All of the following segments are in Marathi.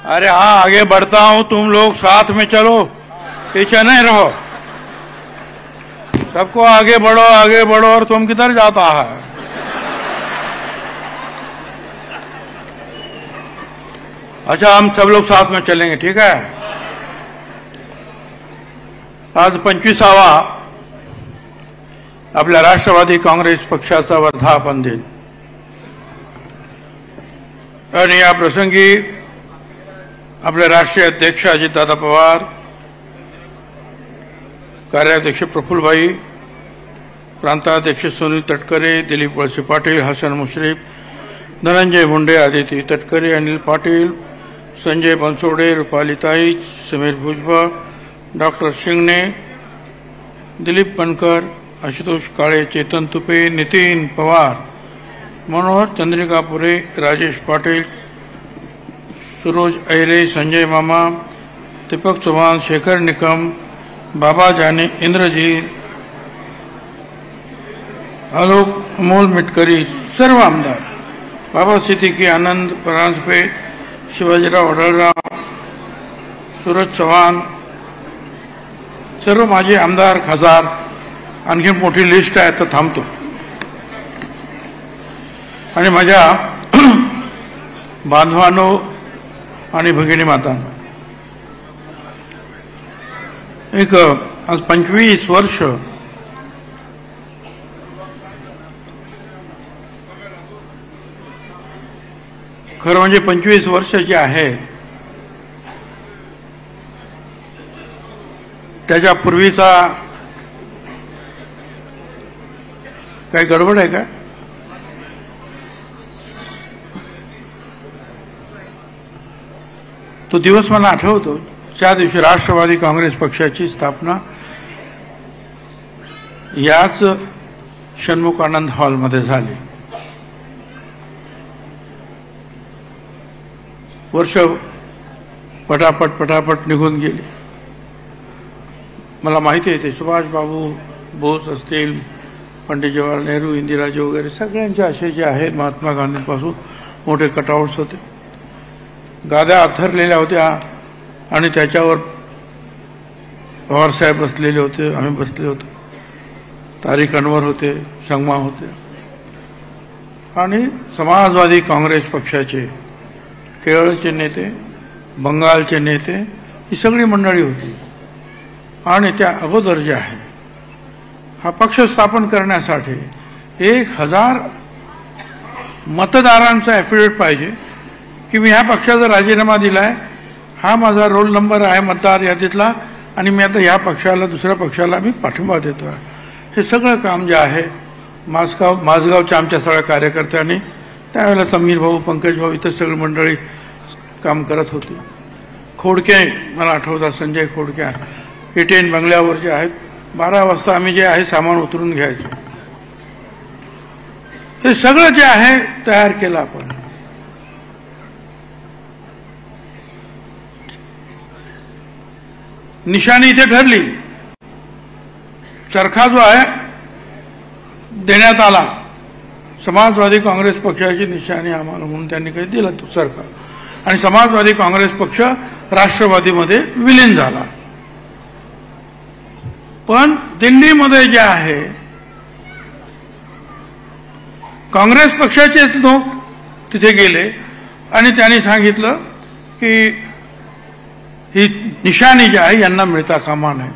अरे हाँ, आगे बढ़ता हूं, तुम लोग साथ में चलो, पीछे नहीं रहो। सबको आगे बढ़ो और तुम किधर जाता है? अच्छा, हम सब लोग साथ में चलेंगे, ठीक है? आज 25वा आपल्या राष्ट्रवादी काँग्रेस पक्षाचा वर्धापन दिन आणि या प्रसंगी आपले राष्ट्रीय अध्यक्ष अजितदादा पवार, कार्याध्यक्ष प्रफुल्लभाई, प्रांताध्यक्ष सुनील तटकरे, दिलीप वळसे पाटील, हसन मुश्रीफ, धनंजय मुंडे, आदिती तटकरे, अनिल पाटील, संजय बनसोडे, रुपालीताई, समीर भुजबळ, डॉक्टर शिंगणे, दिलीप बनकर, आशुतोष काळे, चेतन तुपे, नितीन पवार, मनोहर चंद्रिकापुरे, राजेश पाटील, सुरोज अहिरे, संजय मामा, दीपक चव्हाण, शेखर निकम, बाबा जाने, इंद्रजीत, आलोक अमोल मिटकरी, सर्व आमदार, बाबा सिद्दीकी, आनंद परांजपे, शिवाजीराव अडळराव, सूरज चव्हाण, सर्व माजी आमदार, खासदार, आणखी मोठी लिस्ट आहे, तर थांबतो. आणि माझ्या बांधवांनो आणि भगिनी मातांनो, एक आज 25 वर्ष खरं म्हणजे 25 वर्ष जे आहे त्याच्या पूर्वीचा काही गडबड आहे का? तो दिवस मला आठवतो, त्या दिवशी राष्ट्रवादी काँग्रेस पक्षाची स्थापना याच षण्मुख आनंद हॉलमध्ये झाली. वर्ष पटापट निघून गेली. मला माहिती आहे ते सुभाष बाबू बोस असतील, पंडित जवाहरलाल नेहरू, इंदिराजी वगैरे सगळ्यांचे असे जे आहेत महात्मा गांधींपासून मोठे कटआउट्स होते, गाद्या अथरलेल्या होत्या आणि त्याच्यावर पवारसाहेब बसलेले होते, आम्ही बसले होतो, तारिक अनवर होते, संगमा होते आणि समाजवादी काँग्रेस पक्षाचे केरळचे नेते, बंगालचे नेते, ही सगळी मंडळी होती. आणि त्या अगोदर जे आहे हा पक्ष स्थापन करण्यासाठी 1000 मतदारांचा ॲफिडेविट पाहिजे की मी ह्या पक्षाचा राजीनामा दिलाय, हा माझा रोल नंबर आहे मतदार यादीतला आणि मी आता ह्या पक्षाला, दुसऱ्या पक्षाला मी पाठिंबा देतो आहे. हे सगळं काम जे आहे माझगावच्या आमच्या सगळ्या कार्यकर्त्यांनी, त्यावेळेला समीर भाऊ, पंकज भाऊ, इतर सगळी मंडळी काम करत होती. खोडके मला आठवतात, संजय खोडके, एटीएन बंगल्यावर जे आहेत 12 वाजता आम्ही जे आहे सामान उतरून घ्यायचो. हे सगळं जे आहे तयार केलं आपण. निशाणी इथे ठरली, चरखा जो आहे देण्यात आला, समाजवादी काँग्रेस पक्षाची निशाणी आम्हाला म्हणून त्यांनी काही दिला तो चरखा, आणि समाजवादी काँग्रेस पक्ष राष्ट्रवादीमध्ये विलीन झाला. पण दिल्लीमध्ये जे आहे काँग्रेस पक्षाचे लोक तिथे गेले आणि त्यांनी सांगितलं की ही निशाणी जी आहे यांना मिळता कामा नये,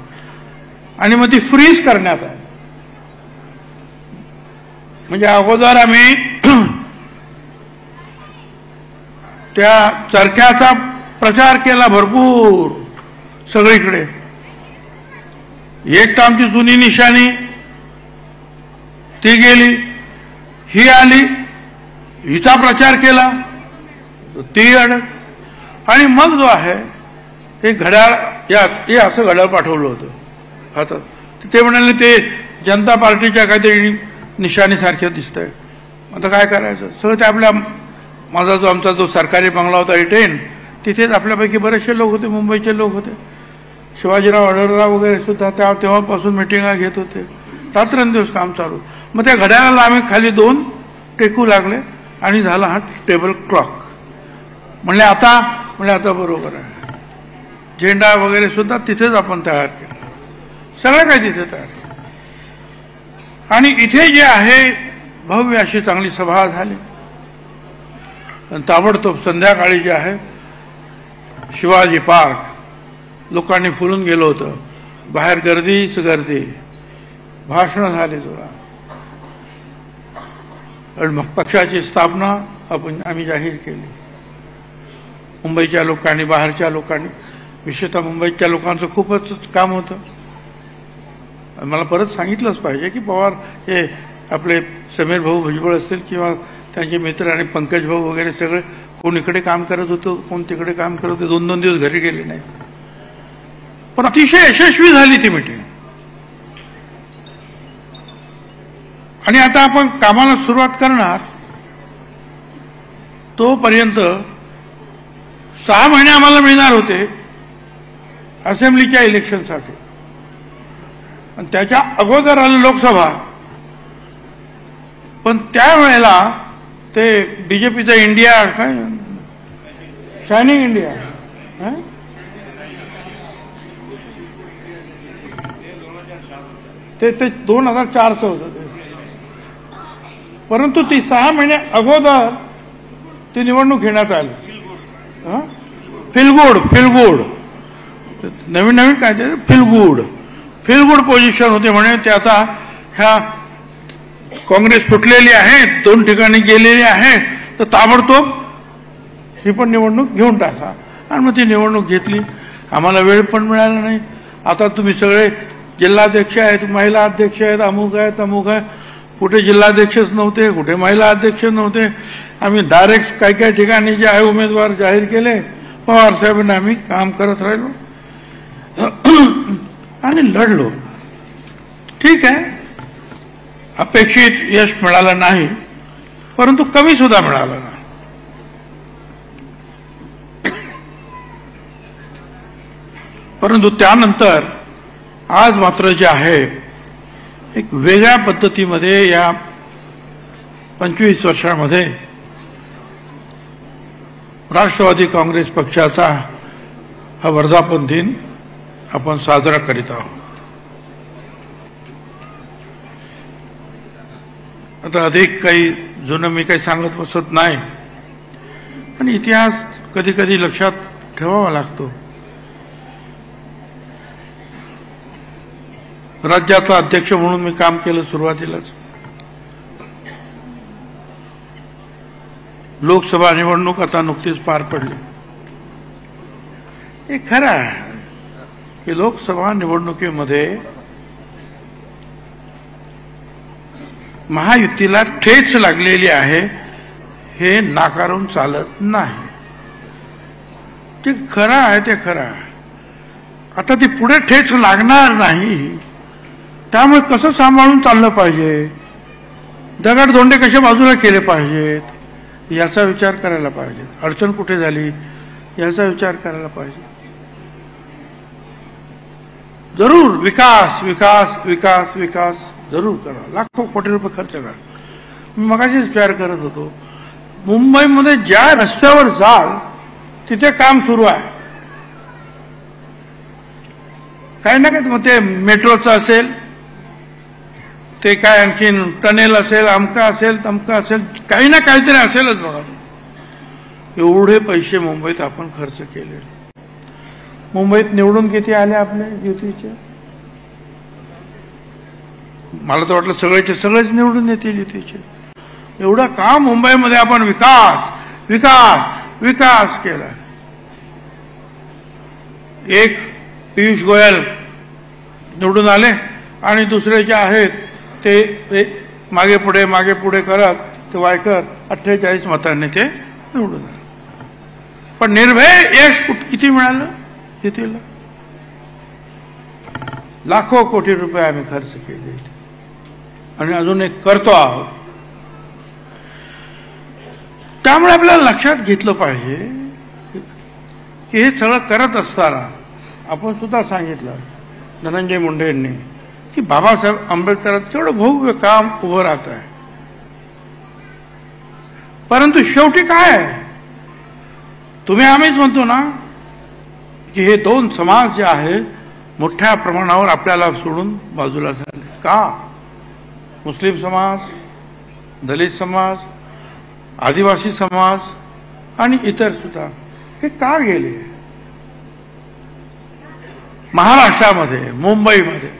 आणि मग ती फ्रीज करण्यात आहे. म्हणजे अगोदर आम्ही त्या चरख्याचा प्रचार केला भरपूर सगळीकडे. एक तर आमची जुनी निशाणी ती गेली, ही आली, हिचा प्रचार केला, ती अडक, आणि मग जो आहे हे घड्याळ, हे असं घड्याळ पाठवलं होतं हातात. ते म्हणाले ते जनता पार्टीच्या काहीतरी निशाणीसारख्या दिसत आहे. आता काय करायचं? सगळं ते आपल्या, माझा जो आमचा जो सरकारी बंगला होता एटीएन, तिथेच आपल्यापैकी बरेचसे लोक होते, मुंबईचे लोक होते, शिवाजीराव अडळराव वगैरे सुद्धा तेव्हापासून मिटिंगा घेत होते, रात्रंदिवस काम चालू. मग त्या घड्याळाला आम्ही खाली 2 टेकू लागले आणि झाला हा टेबल क्लॉक. म्हणले आता म्हणजे आता बरोबर आहे. झेंडा वगैरे सुद्धा तिथेच आपण तयार केला, सगळं काही तिथे तयार केलं. आणि इथे जे आहे भव्य अशी चांगली सभा झाली. आणि ताबडतोब संध्याकाळी जे आहे शिवाजी पार्क लोकांनी फुलून गेलं होतं, बाहेर गर्दीच गर्दी, भाषणं झाली जोरा. आणि मग पक्षाची स्थापना आम्ही जाहीर केली. मुंबईच्या लोकांनी, बाहेरच्या लोकांनी, विशेषतः मुंबईच्या लोकांचं खूपच काम होतं. मला परत सांगितलंच पाहिजे की पवार हे आपले समीर भाऊ भुजबळ असतील किंवा त्यांचे मित्र आणि पंकज भाऊ वगैरे सगळे कोण इकडे काम करत होतं, कोण तिकडे काम करत होते, 2-2 दिवस घरी गेले नाही. पण अतिशय यशस्वी झाली ती मीटिंग. आणि आता आपण कामाला सुरुवात करणार, तोपर्यंत 6 महिने आम्हाला मिळणार होते असेंब्लीच्या इलेक्शनसाठी. आणि त्याच्या अगोदर आलं लोकसभा. पण त्यावेळेला ते बीजेपीचा इंडिया काय शायनिंग इंडिया ते 2004चं होतं ते. परंतु ती 6 महिने अगोदर ती निवडणूक घेण्यात आली. फिलगुड नवीन काय ते फिलगुड पोझिशन होते म्हणे. ते आता ह्या काँग्रेस फुटलेली आहे, 2 ठिकाणी गेलेली आहे, तर ताबडतोब ही पण निवडणूक घेऊन टाका. आणि मग ती निवडणूक घेतली. आम्हाला वेळ पण मिळाला नाही. आता तुम्ही सगळे जिल्हाध्यक्ष आहेत, महिला अध्यक्ष आहेत, अमुक आहे तमुक आहे. कुठे जिल्हाध्यक्षच नव्हते, कुठे महिला अध्यक्ष नव्हते. आम्ही डायरेक्ट काही ठिकाणी जे आहे उमेदवार जाहीर केले. पवार साहेबांना आम्ही काम करत राहिलो आणि लढलो. ठीक आहे, अपेक्षित यश मिळालं नाही, परंतु कमी सुद्धा मिळालं नाही. परंतु त्यानंतर आज मात्र जे आहे एक वेगळ्या पद्धतीमध्ये या 25 वर्षामध्ये राष्ट्रवादी काँग्रेस पक्षाचा हा वर्धापन दिन आपण साजरा करीत आहोत. आता अधिक काही जुनं मी काही सांगत बसत नाही, पण इतिहास कधी कधी लक्षात ठेवावा लागतो. राज्याचा अध्यक्ष म्हणून मी काम केलं सुरुवातीलाच. लोकसभा निवडणूक आता नुकतीच पार पडली. हे खरं आहे की लोकसभा निवडणुकीमध्ये महायुतीला ठेच लागलेली आहे, हे नाकारून चालत नाही. ते खरं आहे, ते खरं आहे. आता ती पुढे ठेच लागणार नाही, त्यामुळे कसं सांभाळून चाललं पाहिजे, दगडधोंडे कशा बाजूला केले पाहिजेत याचा विचार करायला पाहिजे. अडचण कुठे झाली याचा विचार करायला पाहिजे. जरूर विकास विकास विकास विकास जरूर करा, लाखो कोटी रुपये खर्च करा. मी मगाशीच विचार करत होतो, मुंबईमध्ये ज्या रस्त्यावर जाल तिथे काम सुरू आहे. काही ना काही, मग ते मेट्रोचं असेल, ते काय आणखीन टनेल असेल, अमका असेल तमका असेल, काही ना काहीतरी असेलच. बघा, एवढे पैसे मुंबईत आपण खर्च केले. मुंबईत निवडून किती आले आपले युतीचे? मला तर वाटलं सगळेच निवडून येतील युतीचे. एवढं काम मुंबईमध्ये आपण विकास विकास विकास केला. एक पियुष गोयल निवडून आले आणि दुसरे जे आहेत ते मागे पुढे करत ते वायकर 48 मतांनी ते निवडून आले. पण निर्भय यश किती मिळालं युतीला? लाखो कोटी रुपये आम्ही खर्च केले आणि अजून एक करतो आहोत. त्यामुळे आपल्याला लक्षात घेतलं पाहिजे की हे सगळं करत असताना आपण सुद्धा सांगितलं धनंजय मुंडे यांनी की बाबासाहेब आंबेडकरांचं तेवढं भव्य काम उभं राहत आहे. परंतु शेवटी काय आहे, तुम्ही आम्हीच म्हणतो ना की हे दोन समाज जे आहे मोठ्या प्रमाणावर आपल्याला सोडून बाजूला झाले का? मुस्लिम समाज, दलित समाज, आदिवासी समाज आणि इतर सुद्धा हे का गेले? महाराष्ट्रामध्ये, मुंबईमध्ये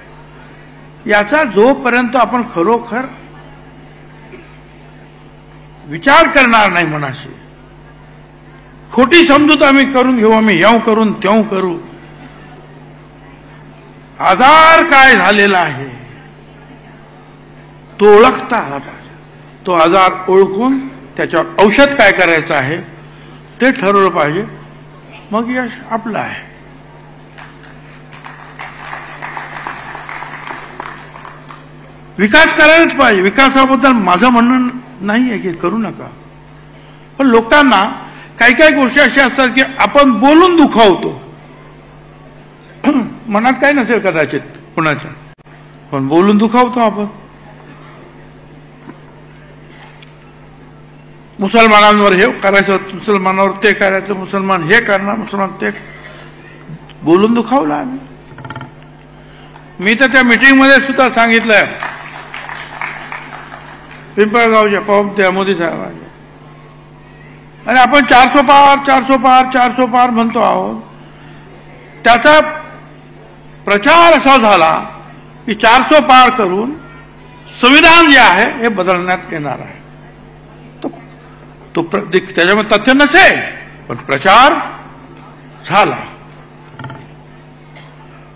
याचा जोपर्यंत आपण खरोखर विचार करणार नाही, मनाशी खोटी समजूत आम्ही करून घेऊ, आम्ही ह्याव करून त्यों करू, आजार काय झालेला आहे तो ओळखता आला पाहिजे. तो आजार ओळखून त्याच्यावर औषध काय करायचं आहे ते ठरवलं पाहिजे, मग यश आपलं आहे. विकास करायलाच पाहिजे. विकासाबद्दल माझं म्हणणं नाही आहे की करू नका, पण लोकांना काही काही गोष्टी अशा असतात की आपण बोलून दुखावतो. मनात काय नसेल कदाचित कुणाच्या, पण बोलून दुखावतो आपण. मुसलमानांवर हे करायचं, मुसलमानावर ते करायचं, मुसलमान हे करणार, मुसलमान ते, बोलून दुखावलं आम्ही. मी तर त्या मीटिंगमध्ये सुद्धा सांगितलंय पिंपळगावच्या त्या मोदी साहेबांच्या, आणि आपण 400 पार 400 पार 400 पार म्हणतो आहोत. त्याचा प्रचार असा झाला की 400 पार करून संविधान जे आहे हे बदलण्यात येणार आहे. तो त्याच्यामध्ये तथ्य नसेल, पण प्रचार झाला.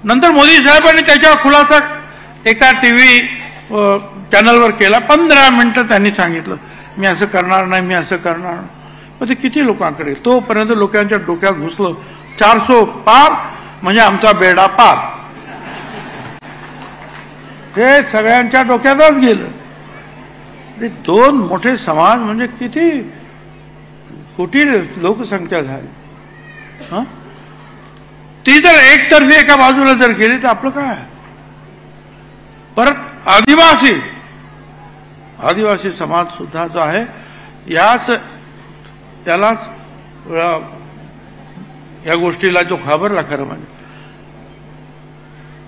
नंतर मोदी साहेबांनी त्याच्या खुलासा एका टीव्ही चॅनलवर केला. 15 मिनिटं त्यांनी सांगितलं मी असं करणार नाही, मी असं करणार नाही. मग ते किती लोकांकडे, तोपर्यंत लोकांच्या डोक्यात घुसलं 400 पार म्हणजे आमचा बेडा पार. हे सगळ्यांच्या डोक्यातच गेलं. दोन मोठे समाज म्हणजे किती कोटी लोकसंख्या झाली. ती जर एकतर्फी एका बाजूला जर गेली तर आपलं काय? परत आदिवासी समाज सुद्धा जो आहे त्यालाच या गोष्टीला जो घाबरला खरं म्हणजे.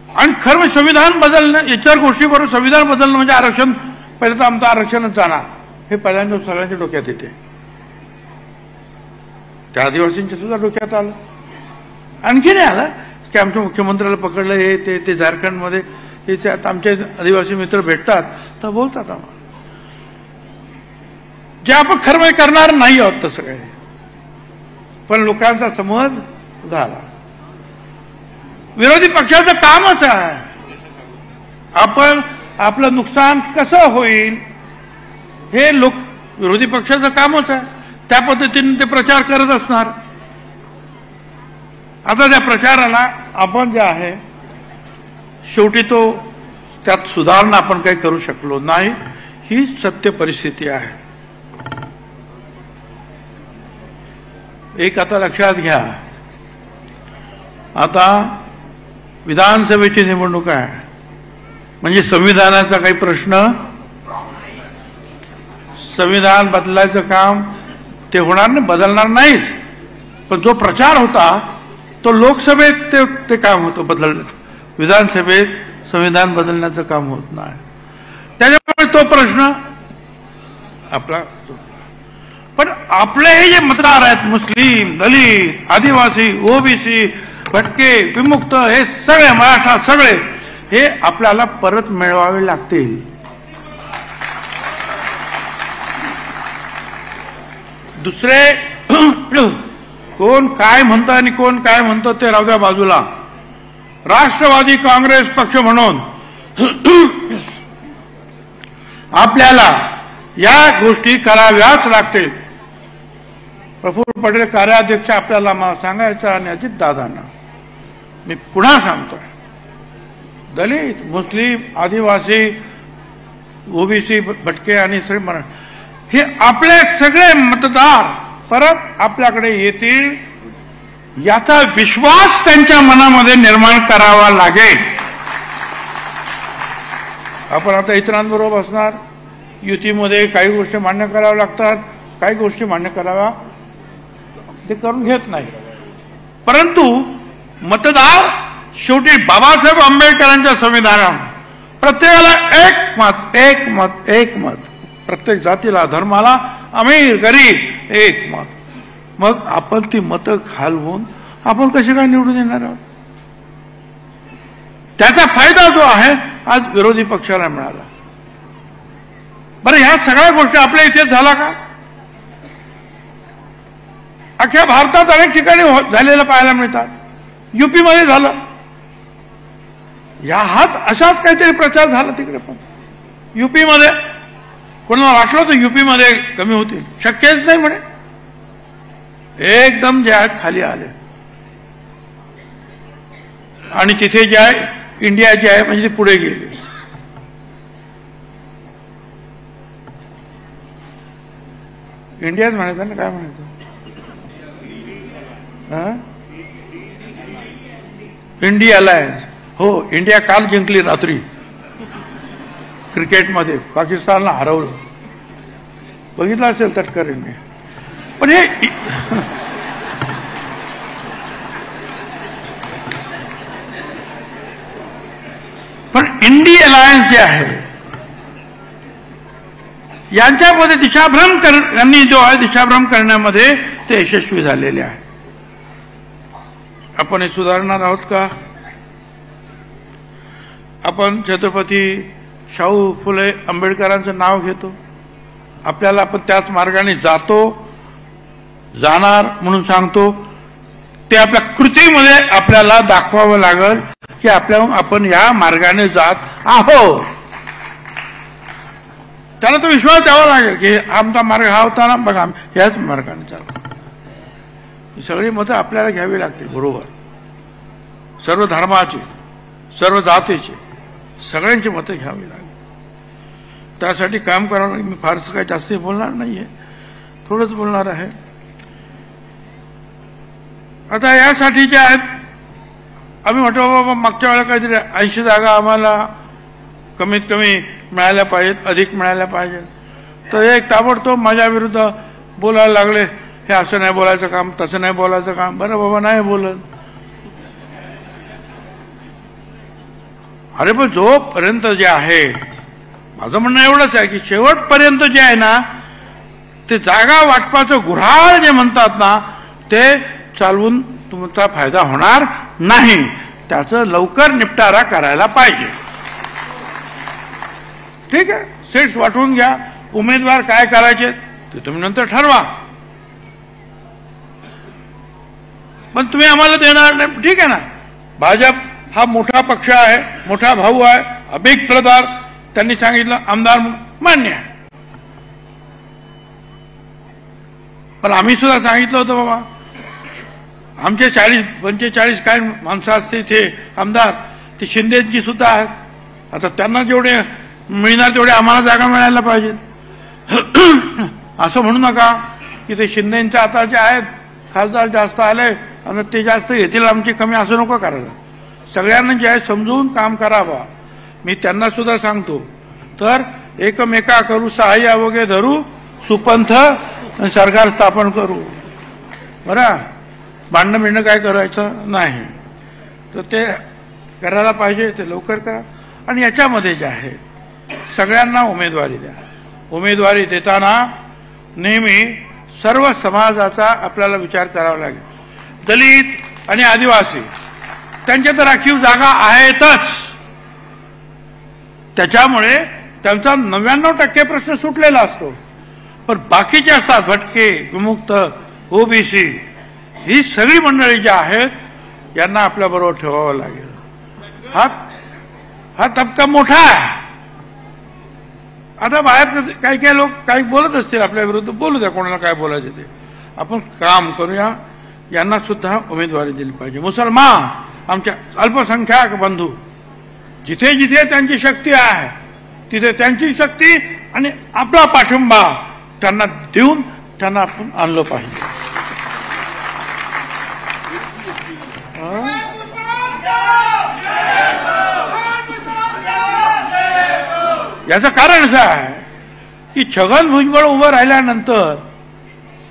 आणि खरं म्हणजे संविधान बदलणं, इतर गोष्टीबरोबर संविधान बदलणं म्हणजे आरक्षण, पहिलं तर आमचं आरक्षणच जाणार हे पहिल्यांदा सगळ्यांच्या डोक्यात येते. त्या आदिवासींच्या सुद्धा डोक्यात आलं. आणखी नाही आलं की आमच्या मुख्यमंत्र्याला पकडलं हे ते झारखंडमध्ये हे आता आमचे आदिवासी मित्र भेटतात तर बोलतात आम्हाला जे आपण खरं म्हणजे करणार नाही आहोत तसं काही, पण लोकांचा समज झाला. विरोधी पक्षाचं कामच आहे आपण आपलं नुकसान कसं होईल हे विरोधी पक्षाचं कामच आहे. त्या पद्धतीने ते प्रचार करत असणार. आता त्या प्रचाराला आपण जे आहे शेवटी त्यात सुधारणा आपण काही करू शकलो नाही, ही सत्य परिस्थिती आहे. एक आता लक्षात घ्या, आता विधानसभेची निवडणूक आहे म्हणजे संविधानाचा काही प्रश्न, संविधान बदलायचं काम ते होणार नाही, बदलणार नाहीच. पण जो प्रचार होता तो लोकसभेत ते काम होतं बदलण्याचं, विधानसभेत संविधान बदलण्याचं काम होत नाही. त्याच्यामुळे तो प्रश्न आपला. पण आपले हे जे मतदार आहेत मुस्लिम, दलित, आदिवासी, ओबीसी, भटके, विमुक्त, हे सगळे महाराष्ट्रात सगळे हे आपल्याला परत मिळवावे लागतील. दुसरे कोण काय म्हणतं आणि कोण काय म्हणतं ते राहू द्या बाजूला. राष्ट्रवादी काँग्रेस पक्ष म्हणून आपल्याला या गोष्टी कराव्याच लागतील. प्रफुल्ल पटेल कार्याध्यक्ष आपल्याला मला सांगायचं आणि अजित दादांना मी पुन्हा सांगतोय, दलित, मुस्लिम, आदिवासी, ओबीसी, भटके आणि श्री मराठा हे आपले सगळे मतदार परत आपल्याकडे येतील याचा विश्वास त्यांच्या मनामध्ये निर्माण करावा लागेल. आपण आता इतरांबरोबर बसणार, युतीमध्ये काही गोष्टी मान्य कराव्या लागतात, काही गोष्टी मान्य कराव्या ते करून घेत नाही. परंतु मतदार शेवटी बाबासाहेब आंबेडकरांच्या संविधानात प्रत्येकाला एक मत, एक मत, एक मत, प्रत्येक जातीला, धर्माला, अमीर गरीब एक मत. मग आपण ती मतं घालवून आपण कशी काय निवडून येणार आहोत? त्याचा फायदा जो आहे आज विरोधी पक्षाला मिळाला. बरं, ह्या सगळ्या गोष्टी आपल्या इथे झाला का? अख्ख्या भारतात अनेक ठिकाणी झालेलं पाहायला मिळतात. युपी मध्ये झालं. अशाच काहीतरी प्रचार झाला तिकडे पण. युपी मध्ये कोणाला वाटलं तर युपी मध्ये कमी होतील, शक्यच नाही म्हणे. एकदम जे आहेत खाली आले. आणि तिथे जे आहे इंडिया जे आहे म्हणजे ते पुढे गेले. इंडियाच म्हणायचं ना, काय म्हणायचं? India alliance. हो, इंडिया काल जिंकली रात्री क्रिकेटमध्ये, पाकिस्तानला हरवलं. बघितलं असेल तटकरेंनी. पण हे पण इंडिया अलायन्स जे आहे यांच्यामध्ये यांनी जो आहे दिशाभ्रम करण्यामध्ये ते यशस्वी झालेले आहे. आपण हे सुधारणार आहोत का? आपण छत्रपती शाहू फुले आंबेडकरांचं नाव घेतो, आपल्याला आपण त्याच मार्गाने जाणार म्हणून सांगतो. ते आपल्या कृतीमध्ये आपल्याला दाखवावं लागेल की आपण या मार्गाने जात आहोत. त्याला तो विश्वास द्यावा लागेल की आमचा मार्ग हा होता ना, बघा याच मार्गाने चालतो. ही सगळी मतं आपल्याला घ्यावी लागतील बरोबर. सर्व धर्माची, सर्व जातीची, सगळ्यांची मतं घ्यावी लागेल. त्यासाठी काम करावं लागेल. मी फारसं काही जास्त बोलणार नाहीये, थोडंच बोलणार आहे. आता यासाठी जे आहेत, आम्ही म्हटलं बाबा मागच्या वेळेला काहीतरी 80 जागा आम्हाला कमीत कमी मिळायला पाहिजेत, अधिक मिळायला पाहिजेत. तर एक ताबडतोब माझ्या विरुद्ध बोलायला लागले, हे असं नाही बोलायचं काम, तसं नाही बोलायचं काम. बरं बाबा, नाही बोलत. अरे पण जोपर्यंत जे आहे, माझं म्हणणं एवढंच आहे की शेवटपर्यंत जे आहे ना, ते जागा वाटपाचं गुऱ्हाळ जे म्हणतात ना, ते चालवून तुमचा फायदा होणार नाही. त्याचं लवकर निपटारा करायला पाहिजे. ठीक आहे, सीट्स वाटून घ्या. उमेदवार काय करायचे ते तुम्ही नंतर ठरवा. पण तुम्ही आम्हाला देणार नाही, ठीक आहे ना. भाजप हा मोठा पक्ष आहे, मोठा भाऊ आहे, अभिक प्रदार, त्यांनी सांगितलं आमदार मान्य आहे. पण आम्ही सुद्धा सांगितलं होतं बाबा, आमचे 40-45 काय माणसं असते ते आमदार, ते शिंदेची सुद्धा आहेत. आता त्यांना जेवढे मिळणार तेवढे आम्हाला जागा मिळायला पाहिजेत. असं म्हणू नका की ते शिंदेच्या आता जे आहेत खासदार जास्त आले आणि ते जास्त घेतील, आमची कमी, असं नको करायला. सगळ्यांना जे आहे समजून काम करावं. मी त्यांना सुद्धा सांगतो, तर एकमेका करू सहाय्य अवघे धरू, सुपंथ सरकार स्थापन करू. बरं, भांडणं बिंडणं काय करायचं नाही. तर ते करायला पाहिजे, ते लवकर करा. आणि याच्यामध्ये जे आहे सगळ्यांना उमेदवारी द्या. उमेदवारी देताना नेहमी सर्व समाजाचा आपल्याला विचार करावा लागेल. दलित आणि आदिवासी त्यांच्या तर राखीव जागा आहेतच, त्याच्यामुळे त्यांचा 99% प्रश्न सुटलेला असतो. पण बाकीचे असतात भटके, विमुक्त, ओबीसी, ही सगळी मंडळी जी आहेत यांना आपल्या बरोबर ठेवावं लागेल. हा तबका मोठा आहे. आता बाहेर काही काही लोक काही बोलत असतील आपल्या विरुद्ध, बोलू द्या, कोणाला काय बोलायचं ते. आपण काम करूया, यांना सुद्धा उमेदवारी दिली पाहिजे. मुसलमान, आमच्या अल्पसंख्याक बंधू, जिथे जिथे त्यांची शक्ती आहे तिथे त्यांची शक्ती आणि आपला पाठिंबा त्यांना देऊन त्यांना आपण आणलं पाहिजे. याचं कारण असं आहे की छगन भुजबळ उभं राहिल्यानंतर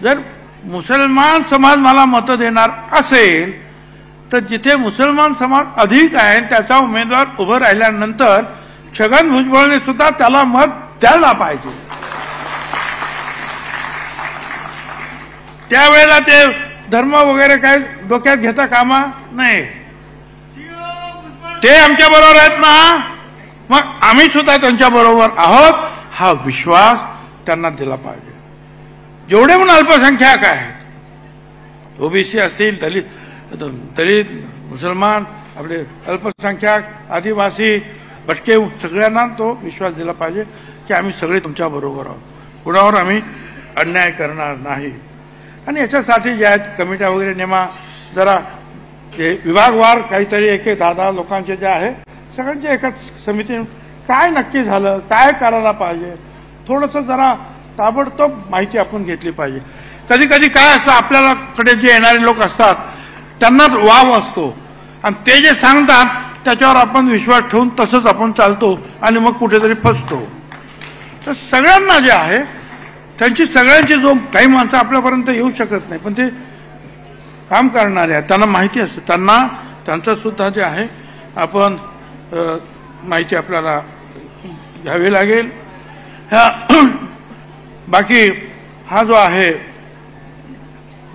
जर मुसलमान समाज मला मतं देणार असेल तर जिथे मुसलमान समाज अधिक आहे त्याचा उमेदवार उभं राहिल्यानंतर छगन भुजबळने सुद्धा त्याला मत द्यायला पाहिजे. त्यावेळेला ते धर्म वगैरे काय डोक्यात घेता कामा नाही. ते आमच्या बरोबर आहेत ना, मग आम्ही सुद्धा त्यांच्या बरोबर आहोत हा विश्वास त्यांना दिला पाहिजे. जेवढे पण अल्पसंख्याक आहेत, ओबीसी असतील, दलित मुसलमान, आपले अल्पसंख्याक, आदिवासी, भटके, सगळ्यांना तो विश्वास दिला पाहिजे की आम्ही सगळे तुमच्या बरोबर आहोत, कुणावर आम्ही अन्याय करणार नाही. आणि याच्यासाठी जे आहेत कमिट्या वगैरे नेमा, जरा विभागवार काहीतरी एक 10 लोकांचे जे आहे सगळ्यांच्या एकाच समिती काय नक्की झालं, काय करायला पाहिजे, थोडंसं जरा ताबडतोब माहिती आपण घेतली पाहिजे. कधी कधी काय असतं, आपल्याकडे जे येणारे लोक असतात त्यांनाच वाव असतो आणि ते जे सांगतात त्याच्यावर आपण विश्वास ठेवून तसंच आपण चालतो आणि मग कुठेतरी फसतो. तर सगळ्यांना जे आहे त्यांची सगळ्यांची जो काही माणसं आपल्यापर्यंत येऊ शकत नाही पण ते काम करणारे आहेत त्यांना माहिती असतं, त्यांना त्यांचं सुद्धा जे आहे आपण माहिती आपल्याला घ्यावी लागेल. बाकी हा जो आहे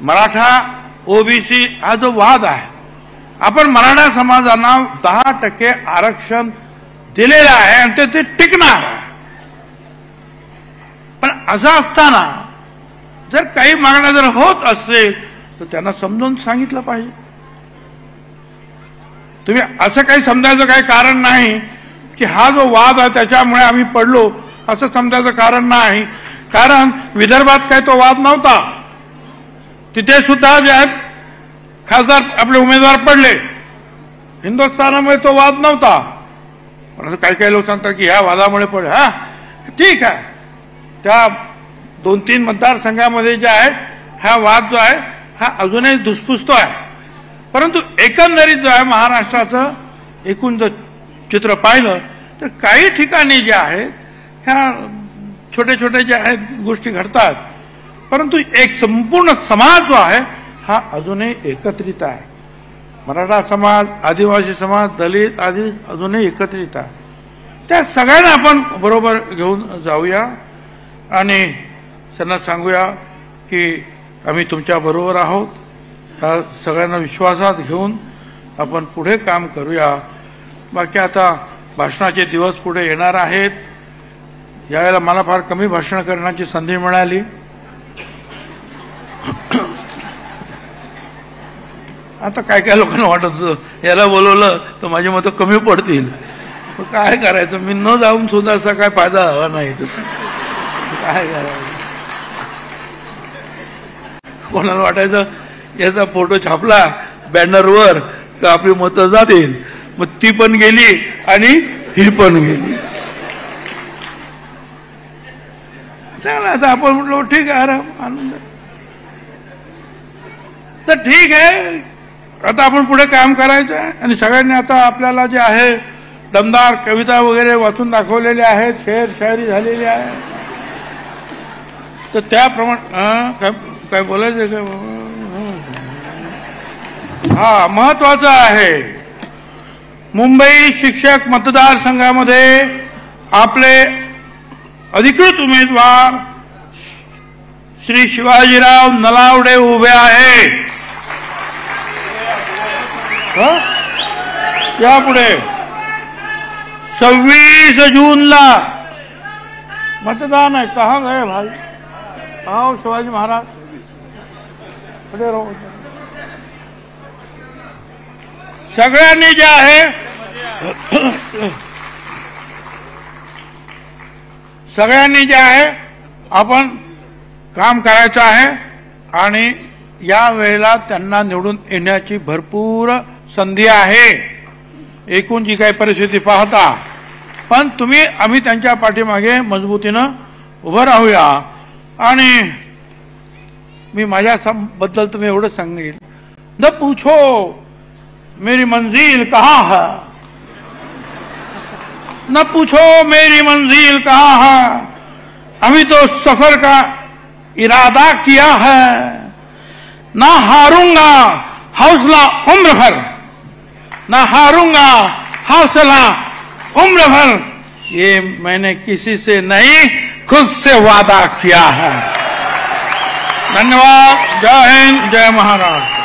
मराठा ओबीसी हा जो वाद आहे, आपण मराठा समाजाला 10% आरक्षण दिलेलं आहे आणि ते टिकणार आहे. पण असं असताना जर काही मागण्या जर होत असेल तर त्यांना समजून सांगितलं पाहिजे. तुम्ही असं काही समजायचं काही कारण नाही की हा जो वाद आहे त्याच्यामुळे आम्ही पडलो असं समजायचं कारण नाही. कारण विदर्भात काही तो वाद नव्हता, तिथे सुद्धा जे आहेत खासदार आपले उमेदवार पडले, हिंदुस्थानामुळे तो वाद नव्हता. पण काही काही लोक सांगतात की ह्या वादामुळे पडले. हा ठीक आहे, त्या 2-3 मतदारसंघामध्ये जे आहे हा वाद जो आहे हा अजूनही धुसफुसतो आहे. परंतु एकंदरीत जो आहे महाराष्ट्राचं एकूण जर चित्र पाहिलं तर काही ठिकाणी जे आहे ह्या छोटे छोटे जे आहेत गोष्टी घडतात, परंतु एक संपूर्ण समाज जो आहे हा अजूनही एकत्रित आहे. मराठा समाज, आदिवासी समाज, दलित आदी अजूनही एकत्रित आहे. त्या सगळ्यांना आपण बरोबर घेऊन जाऊया आणि त्यांना सांगूया की आम्ही तुमच्या बरोबर आहोत. ह्या सगळ्यांना विश्वासात घेऊन आपण पुढे काम करूया. बाकी आता भाषणाचे दिवस पुढे येणार आहेत. यावेळेला मला फार कमी भाषण करण्याची संधी मिळाली. आता काय काय लोकांना वाटत होतं याला बोलवलं तर माझी मतं कमी पडतील, काय करायचं, मी न जाऊन सुद्धा असा काय फायदा झाला नाही तर काय करायचं. कोणाला वाटायचं याचा फोटो छापला बॅनरवर तर आपली मतं जातील, मग ती पण गेली आणि ही पण गेली. आता आपण म्हटलो ठीक आहे, आराम आनंद. तर ठीक आहे, आता आपण पुढे काम करायचं आहे आणि सगळ्यांनी आता आपल्याला जे आहे दमदार कविता वगैरे वाचून दाखवलेल्या आहेत, शेर शायरी झालेली आहे. तर त्याप्रमाणे काय बोलायचं काय, हा महत्वाचं आहे. मुंबई शिक्षक मतदारसंघामध्ये आपले अधिकृत उमेदवार श्री शिवाजीराव नलावडे उभे आहेत. यापुढे 26 जूनला मतदान आहे. कहाँ गए भाई, आओ शिवाजी महाराज खड़े रहो. सगळ्यांनी जे आहे आपण काम करायचं आहे आणि या वेळेला त्यांना निवडून येण्याची भरपूर संधी आहे एकूण जी काही परिस्थिती पाहता. पण आम्ही त्यांच्या पाठीमागे मजबूतीनं उभं राहूया. आणि मी माझ्याबद्दल तुम्ही एवढं सांगेल, न पूछो मेरी मंजिल कहाँ है, न पूछो मेरी मंजिल कहाँ है, अभी तो सफर का इरादा किया है, ना हारूंगा हौसला उम्र भर, ना हारूंगा हौसला उम्र भर, ये मैंने किसी से नहीं खुद से वादा किया है। धन्यवाद। जय हिंद, जय महाराष्ट्र।